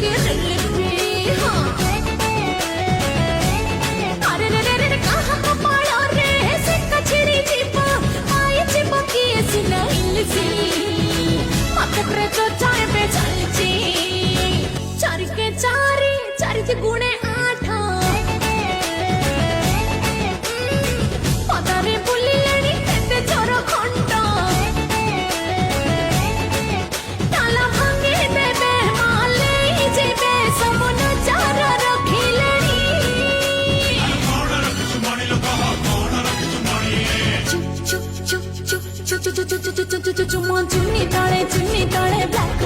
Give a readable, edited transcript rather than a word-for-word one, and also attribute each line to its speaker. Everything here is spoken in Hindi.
Speaker 1: के रिलिपी हाँ अरे रे रे रे कहाँ कपाड़ा रे से कचरी जीपा आई जीपा की ऐसी नहीं सी मकरे तो चाय पे चलची चारी के चारी चारी थी गुणे आठा पदारे बुली लेनी तेते चोरो खंडा ताला भांगे देवे माले जीवे सबन चारा रखी लेनी चुप चुप चुप चुप चुप चुप चुप चुप चुप चुप चुप चुप चुप चुन्नी ताले ब्लैक